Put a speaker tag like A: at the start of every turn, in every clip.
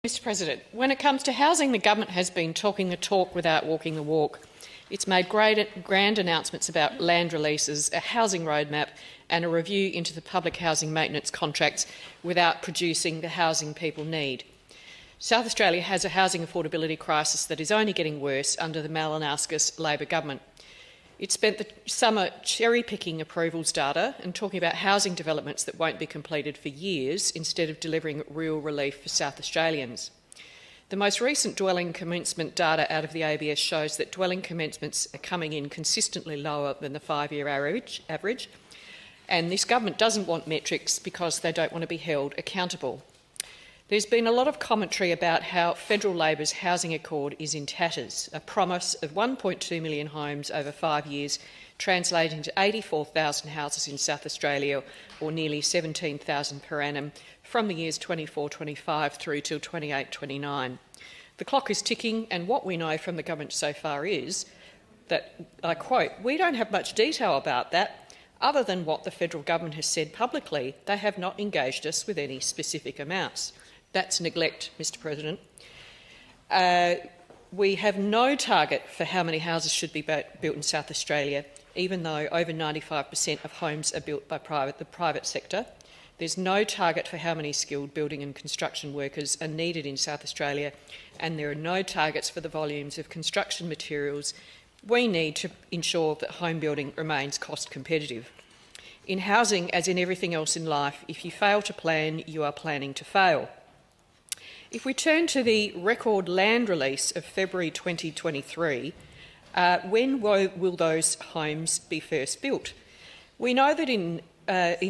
A: Mr President, when it comes to housing, the government has been talking the talk without walking the walk. It's made grand announcements about land releases, a housing roadmap and a review into the public housing maintenance contracts without producing the housing people need. South Australia has a housing affordability crisis that is only getting worse under the Malinauskas Labor government. It spent the summer cherry-picking approvals data and talking about housing developments that won't be completed for years instead of delivering real relief for South Australians. The most recent dwelling commencement data out of the ABS shows that dwelling commencements are coming in consistently lower than the 5-year average, and this government doesn't want metrics because they don't want to be held accountable. There's been a lot of commentary about how federal Labor's housing accord is in tatters, a promise of 1.2 million homes over 5 years, translating to 84,000 houses in South Australia, or nearly 17,000 per annum, from the years 24-25 through till 28-29. The clock is ticking, and what we know from the government so far is that, I quote, "We don't have much detail about that. Other than what the federal government has said publicly, they have not engaged us with any specific amounts." That's neglect, Mr President. We have no target for how many houses should be built in South Australia, even though over 95% of homes are built by the private sector. There's no target for how many skilled building and construction workers are needed in South Australia, and there are no targets for the volumes of construction materials we need to ensure that home building remains cost competitive. In housing, as in everything else in life, if you fail to plan, you are planning to fail. If we turn to the record land release of February 2023, when will those homes be first built? We know that in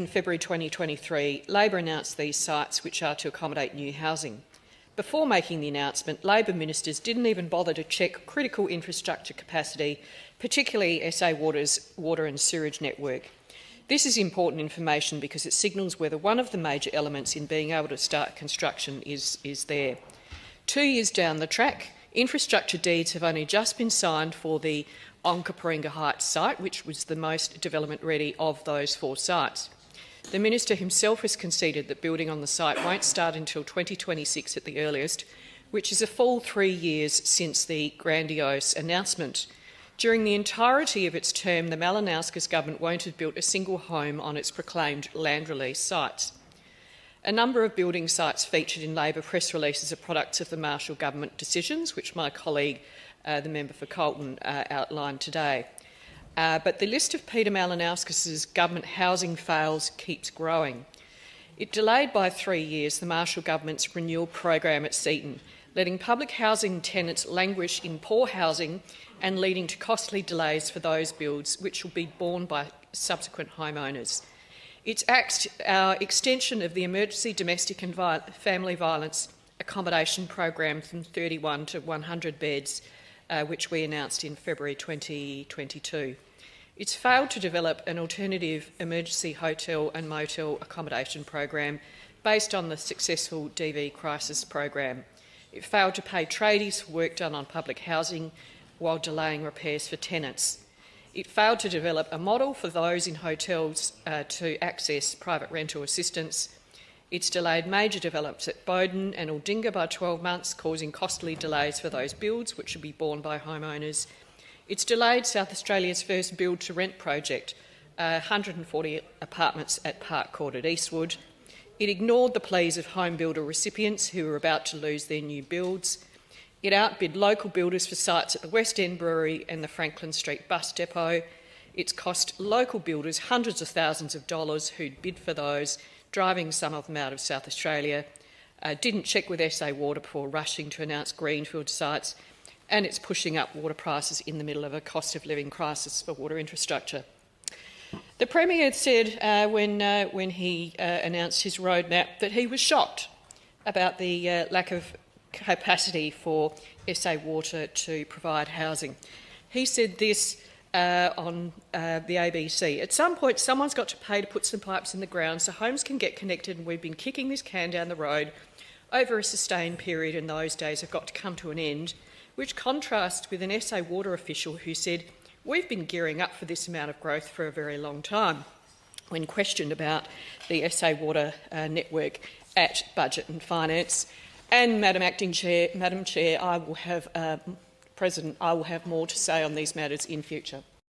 A: February 2023, Labor announced these sites which are to accommodate new housing. Before making the announcement, Labor ministers didn't even bother to check critical infrastructure capacity, particularly SA Water's water and sewerage network. This is important information because it signals whether one of the major elements in being able to start construction is there. 2 years down the track, infrastructure deeds have only just been signed for the Onkaparinga Heights site, which was the most development ready of those 4 sites. The minister himself has conceded that building on the site won't start until 2026 at the earliest, which is a full 3 years since the grandiose announcement. During the entirety of its term, the Malinauskas government won't have built a single home on its proclaimed land release sites. A number of building sites featured in Labor press releases are products of the Marshall government decisions, which my colleague, the member for Colton, outlined today. But the list of Peter Malinauskas' government housing fails keeps growing. It delayed by 3 years the Marshall government's renewal program at Seaton, letting public housing tenants languish in poor housing and leading to costly delays for those builds, which will be borne by subsequent homeowners. Its extension of the emergency domestic and family violence accommodation program from 31 to 100 beds, which we announced in February 2022. It's failed to develop an alternative emergency hotel and motel accommodation program based on the successful DV crisis program. It failed to pay tradies for work done on public housing while delaying repairs for tenants. It failed to develop a model for those in hotels to access private rental assistance. It's delayed major developments at Bowden and Aldinga by 12 months, causing costly delays for those builds, which should be borne by homeowners. It's delayed South Australia's first build-to-rent project, 140 apartments at Park Court at Eastwood. It ignored the pleas of HomeBuilder recipients who were about to lose their new builds. It outbid local builders for sites at the West End Brewery and the Franklin Street bus depot. It's cost local builders hundreds of thousands of dollars who'd bid for those, driving some of them out of South Australia. Didn't check with SA Water before rushing to announce greenfield sites, and it's pushing up water prices in the middle of a cost of living crisis for water infrastructure. The Premier said when he announced his roadmap that he was shocked about the lack of capacity for SA Water to provide housing. He said this on the ABC. "At some point, someone's got to pay to put some pipes in the ground so homes can get connected, and we've been kicking this can down the road over a sustained period, and those days have got to come to an end," which contrasts with an SA Water official who said, "We've been gearing up for this amount of growth for a very long time," when questioned about the SA Water network at Budget and Finance. And Madam Chair, I will have, President, I will have more to say on these matters in future.